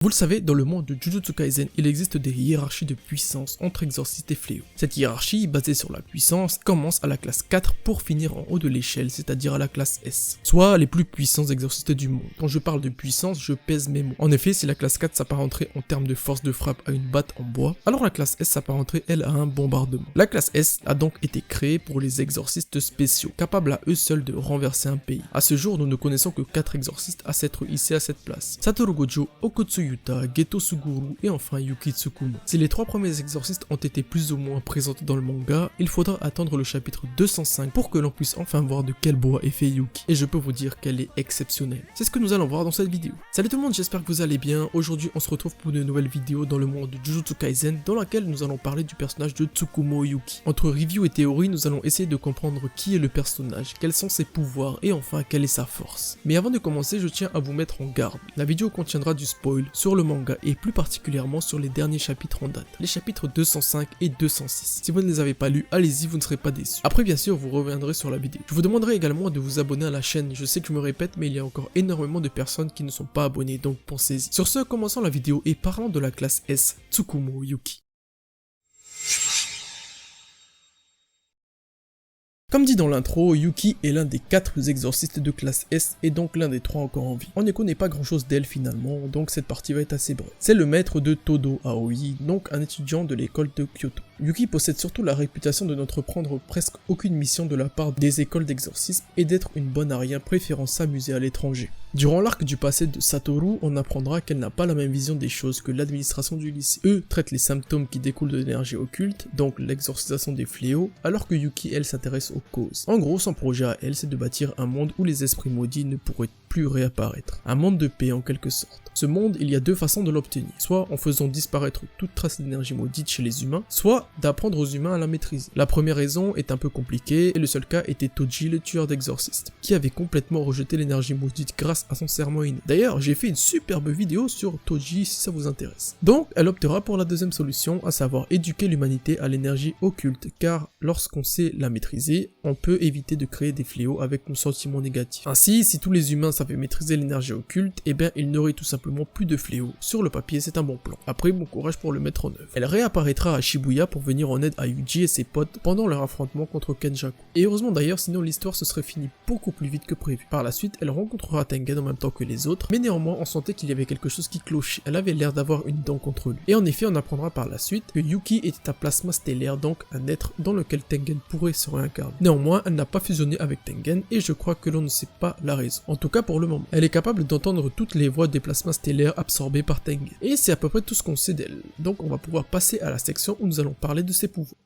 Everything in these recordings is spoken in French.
Vous le savez, dans le monde de Jujutsu Kaisen, il existe des hiérarchies de puissance entre exorcistes et fléaux. Cette hiérarchie, basée sur la puissance, commence à la classe 4 pour finir en haut de l'échelle, c'est-à-dire à la classe S, soit les plus puissants exorcistes du monde. Quand je parle de puissance, je pèse mes mots. En effet, si la classe 4 s'apparenterait en termes de force de frappe à une batte en bois, alors la classe S s'apparenterait elle à un bombardement. La classe S a donc été créée pour les exorcistes spéciaux, capables à eux seuls de renverser un pays. À ce jour, nous ne connaissons que 4 exorcistes à s'être hissés à cette place. Satoru Gojo, Okotsu Yuta, Geto Suguru et enfin Yuki Tsukumo. Si les 3 premiers exorcistes ont été plus ou moins présentés dans le manga, il faudra attendre le chapitre 205 pour que l'on puisse enfin voir de quel bois est fait Yuki. Et je peux vous dire qu'elle est exceptionnelle. C'est ce que nous allons voir dans cette vidéo. Salut tout le monde, j'espère que vous allez bien. Aujourd'hui, on se retrouve pour une nouvelle vidéo dans le monde de Jujutsu Kaisen dans laquelle nous allons parler du personnage de Tsukumo Yuki. Entre review et théorie, nous allons essayer de comprendre qui est le personnage, quels sont ses pouvoirs et enfin quelle est sa force. Mais avant de commencer, je tiens à vous mettre en garde. La vidéo contiendra du spoil sur le manga et plus particulièrement sur les derniers chapitres en date, les chapitres 205 et 206. Si vous ne les avez pas lus, allez-y, vous ne serez pas déçus. Après bien sûr, vous reviendrez sur la vidéo. Je vous demanderai également de vous abonner à la chaîne. Je sais que je me répète, mais il y a encore énormément de personnes qui ne sont pas abonnées, donc pensez-y. Sur ce, commençons la vidéo et parlons de la classe S, Tsukumo Yuki. Comme dit dans l'intro, Yuki est l'un des 4 exorcistes de classe S et donc l'un des 3 encore en vie. On ne connaît pas grand chose d'elle finalement, donc cette partie va être assez brève. C'est le maître de Todo Aoi, donc un étudiant de l'école de Kyoto. Yuki possède surtout la réputation de n'entreprendre presque aucune mission de la part des écoles d'exorcisme et d'être une bonne à rien préférant s'amuser à l'étranger. Durant l'arc du passé de Satoru, on apprendra qu'elle n'a pas la même vision des choses que l'administration du lycée. Eux traitent les symptômes qui découlent de l'énergie occulte, donc l'exorcisation des fléaux, alors que Yuki elle s'intéresse aux causes. En gros, son projet à elle, c'est de bâtir un monde où les esprits maudits ne pourraient plus réapparaître. Un monde de paix en quelque sorte. Ce monde, il y a 2 façons de l'obtenir. Soit en faisant disparaître toute trace d'énergie maudite chez les humains, soit d'apprendre aux humains à la maîtriser. La première raison est un peu compliquée, et le seul cas était Toji, le tueur d'exorcistes, qui avait complètement rejeté l'énergie maudite grâce à son serment inné. D'ailleurs, j'ai fait une superbe vidéo sur Toji si ça vous intéresse. Donc, elle optera pour la deuxième solution, à savoir éduquer l'humanité à l'énergie occulte, car lorsqu'on sait la maîtriser, on peut éviter de créer des fléaux avec nos sentiments négatifs. Ainsi, si tous les humains savaient maîtriser l'énergie occulte, eh bien, il n'aurait tout simplement plus de fléaux. Sur le papier, c'est un bon plan. Après, bon courage pour le mettre en œuvre. Elle réapparaîtra à Shibuya pour venir en aide à Yuji et ses potes pendant leur affrontement contre Kenjaku. Et heureusement d'ailleurs, sinon l'histoire se serait finie beaucoup plus vite que prévu. Par la suite, elle rencontrera Tengen en même temps que les autres, mais néanmoins, on sentait qu'il y avait quelque chose qui clochait. Elle avait l'air d'avoir une dent contre lui. Et en effet, on apprendra par la suite que Yuki était un plasma stellaire, donc un être dans lequel Tengen pourrait se réincarner. Néanmoins, elle n'a pas fusionné avec Tengen et je crois que l'on ne sait pas la raison. En tout cas pour le moment. Elle est capable d'entendre toutes les voix des plasmas stellaires absorbés par Tengen. Et c'est à peu près tout ce qu'on sait d'elle. Donc on va pouvoir passer à la section où nous allons parler de ses pouvoirs.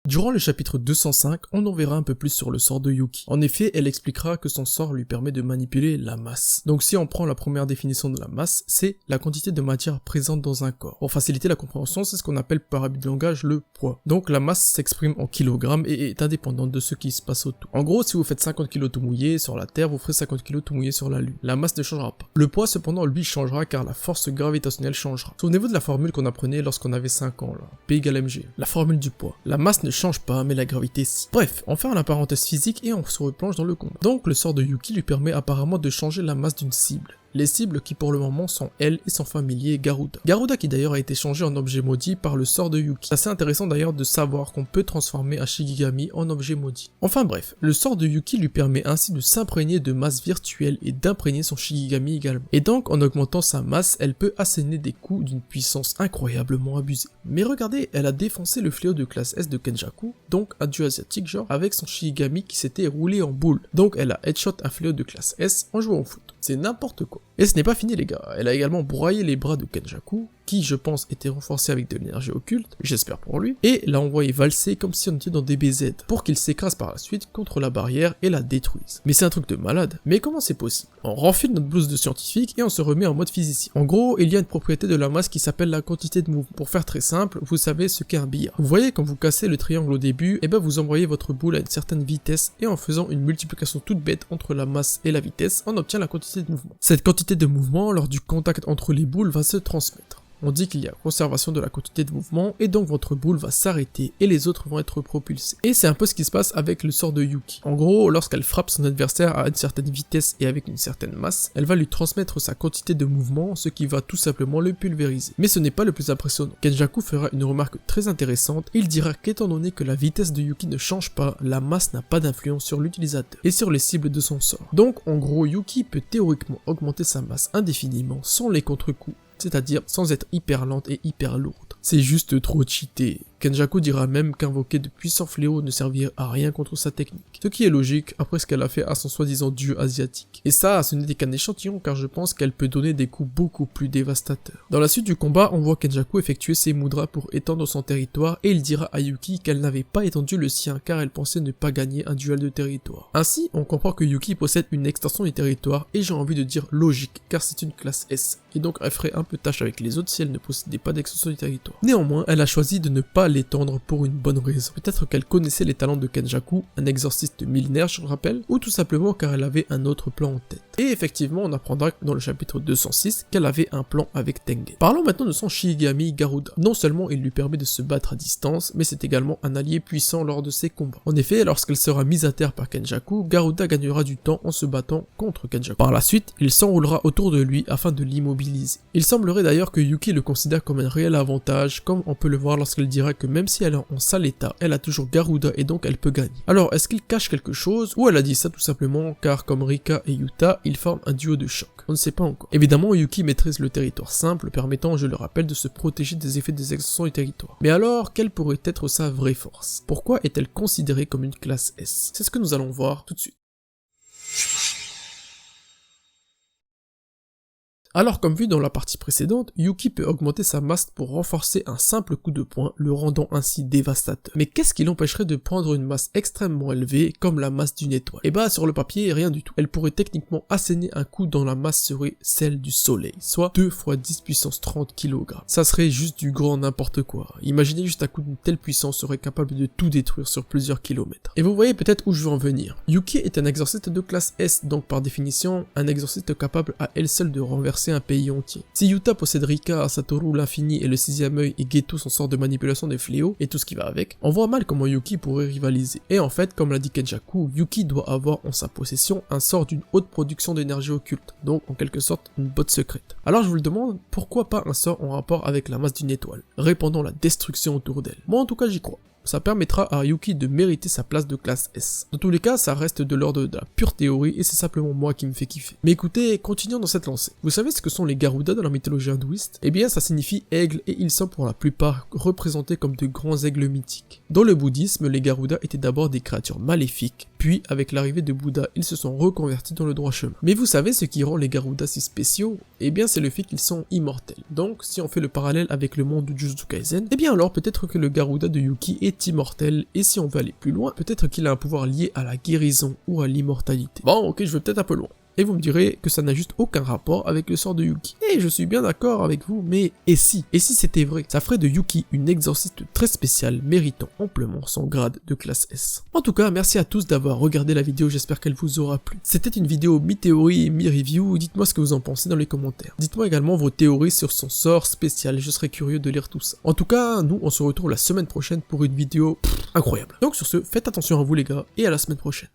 Durant le chapitre 205, on en verra un peu plus sur le sort de Yuki. En effet, elle expliquera que son sort lui permet de manipuler la masse. Donc si on prend la première définition de la masse, c'est la quantité de matière présente dans un corps. Pour faciliter la compréhension, c'est ce qu'on appelle par habit de langage le poids. Donc la masse s'exprime en kilogrammes et est indépendante de ce qui se passe autour. En gros, si vous faites 50 kg tout mouillé sur la Terre, vous ferez 50 kg tout mouillé sur la Lune. La masse ne changera pas. Le poids cependant lui changera car la force gravitationnelle changera. Souvenez-vous de la formule qu'on apprenait lorsqu'on avait 5 ans là, P égale mg. La formule du poids. La masse ne change pas, mais la gravité si. Bref, on ferme la parenthèse physique et on se replonge dans le combat. Donc le sort de Yuki lui permet apparemment de changer la masse d'une cible. Les cibles qui pour le moment sont elle et son familier Garuda. Garuda qui d'ailleurs a été changé en objet maudit par le sort de Yuki. C'est assez intéressant d'ailleurs de savoir qu'on peut transformer un Shigigami en objet maudit. Enfin bref, le sort de Yuki lui permet ainsi de s'imprégner de masse virtuelle et d'imprégner son Shigigami également. Et donc en augmentant sa masse, elle peut asséner des coups d'une puissance incroyablement abusée. Mais regardez, elle a défoncé le fléau de classe S de Kenjaku, donc un dieu asiatique genre, avec son Shigigami qui s'était roulé en boule. Donc elle a headshot un fléau de classe S en jouant au foot. C'est n'importe quoi. Et ce n'est pas fini les gars, elle a également broyé les bras de Kenjaku, qui je pense était renforcé avec de l'énergie occulte, j'espère pour lui, et l'a envoyé valser comme si on était dans des BZ, pour qu'il s'écrase par la suite contre la barrière et la détruise. Mais c'est un truc de malade, mais comment c'est possible? On renfile notre blouse de scientifique et on se remet en mode physicien. En gros, il y a une propriété de la masse qui s'appelle la quantité de mouvement. Pour faire très simple, vous savez ce qu'est un billard. Vous voyez quand vous cassez le triangle au début, et ben vous envoyez votre boule à une certaine vitesse, et en faisant une multiplication toute bête entre la masse et la vitesse, on obtient la quantité de mouvement. Cette quantité de mouvement, lors du contact entre les boules, va se transmettre. On dit qu'il y a conservation de la quantité de mouvement et donc votre boule va s'arrêter et les autres vont être propulsés. Et c'est un peu ce qui se passe avec le sort de Yuki. En gros, lorsqu'elle frappe son adversaire à une certaine vitesse et avec une certaine masse, elle va lui transmettre sa quantité de mouvement, ce qui va tout simplement le pulvériser. Mais ce n'est pas le plus impressionnant. Kenjaku fera une remarque très intéressante, il dira qu'étant donné que la vitesse de Yuki ne change pas, la masse n'a pas d'influence sur l'utilisateur et sur les cibles de son sort. Donc en gros, Yuki peut théoriquement augmenter sa masse indéfiniment sans les contre-coups, c'est-à-dire sans être hyper lente et hyper lourde. C'est juste trop cheaté. Kenjaku dira même qu'invoquer de puissants fléaux ne servira à rien contre sa technique. Ce qui est logique après ce qu'elle a fait à son soi-disant dieu asiatique. Et ça, ce n'était qu'un échantillon car je pense qu'elle peut donner des coups beaucoup plus dévastateurs. Dans la suite du combat, on voit Kenjaku effectuer ses mudras pour étendre son territoire et il dira à Yuki qu'elle n'avait pas étendu le sien car elle pensait ne pas gagner un duel de territoire. Ainsi, on comprend que Yuki possède une extension du territoire et j'ai envie de dire logique car c'est une classe S. Et donc elle ferait un peu tâche avec les autres si elle ne possédait pas d'extension du territoire. Néanmoins, elle a choisi de ne pas l'étendre pour une bonne raison. Peut-être qu'elle connaissait les talents de Kenjaku, un exorciste millénaire je le rappelle, ou tout simplement car elle avait un autre plan en tête. Et effectivement, on apprendra dans le chapitre 206 qu'elle avait un plan avec Tengen. Parlons maintenant de son Shinigami Garuda. Non seulement il lui permet de se battre à distance, mais c'est également un allié puissant lors de ses combats. En effet, lorsqu'elle sera mise à terre par Kenjaku, Garuda gagnera du temps en se battant contre Kenjaku. Par la suite, il s'enroulera autour de lui afin de l'immobiliser. Il semblerait d'ailleurs que Yuki le considère comme un réel avantage, comme on peut le voir lorsqu'elle dira que même si elle est en sale état, elle a toujours Garuda et donc elle peut gagner. Alors, est-ce qu'il cache quelque chose, ou elle a dit ça tout simplement car comme Rika et Yuta, ils forment un duo de choc? On ne sait pas encore. Évidemment, Yuki maîtrise le territoire simple, permettant, je le rappelle, de se protéger des effets des extensions du territoire. Mais alors, quelle pourrait être sa vraie force? Pourquoi est-elle considérée comme une classe S? C'est ce que nous allons voir tout de suite. Alors comme vu dans la partie précédente, Yuki peut augmenter sa masse pour renforcer un simple coup de poing, le rendant ainsi dévastateur. Mais qu'est-ce qui l'empêcherait de prendre une masse extrêmement élevée comme la masse d'une étoile? Et bah sur le papier, rien du tout. Elle pourrait techniquement asséner un coup dont la masse serait celle du soleil, soit 2 × 10 puissance 30 kg. Ça serait juste du grand n'importe quoi. Imaginez juste un coup d'une telle puissance serait capable de tout détruire sur plusieurs kilomètres. Et vous voyez peut-être où je veux en venir. Yuki est un exorciste de classe S, donc par définition, un exorciste capable à elle seule de renverser un pays entier. Si Yuta possède Rika, Satoru l'infini et le 6ème œil et Geto son sort de manipulation des fléaux et tout ce qui va avec, on voit mal comment Yuki pourrait rivaliser. Et en fait, comme l'a dit Kenjaku, Yuki doit avoir en sa possession un sort d'une haute production d'énergie occulte, donc en quelque sorte une botte secrète. Alors je vous le demande, pourquoi pas un sort en rapport avec la masse d'une étoile, répandant la destruction autour d'elle? Moi en tout cas j'y crois. Ça permettra à Yuki de mériter sa place de classe S. Dans tous les cas, ça reste de l'ordre de la pure théorie et c'est simplement moi qui me fait kiffer. Mais écoutez, continuons dans cette lancée. Vous savez ce que sont les Garuda dans la mythologie hindouiste? Eh bien, ça signifie aigle et ils sont pour la plupart représentés comme de grands aigles mythiques. Dans le bouddhisme, les Garuda étaient d'abord des créatures maléfiques, puis avec l'arrivée de Bouddha, ils se sont reconvertis dans le droit chemin. Mais vous savez ce qui rend les Garuda si spéciaux? Eh bien, c'est le fait qu'ils sont immortels. Donc, si on fait le parallèle avec le monde de Jujutsu Kaisen, eh bien alors peut-être que le Garuda de Yuki est immortel, et si on veut aller plus loin, peut-être qu'il a un pouvoir lié à la guérison ou à l'immortalité. Bon, ok, je vais peut-être un peu loin. Et vous me direz que ça n'a juste aucun rapport avec le sort de Yuki. Et je suis bien d'accord avec vous, mais et si c'était vrai? Ça ferait de Yuki une exorciste très spéciale, méritant amplement son grade de classe S. En tout cas, merci à tous d'avoir regardé la vidéo, j'espère qu'elle vous aura plu. C'était une vidéo mi-théorie et mi-review, dites-moi ce que vous en pensez dans les commentaires. Dites-moi également vos théories sur son sort spécial, je serais curieux de lire tout ça. En tout cas, nous on se retrouve la semaine prochaine pour une vidéo incroyable. Donc sur ce, faites attention à vous les gars, et à la semaine prochaine.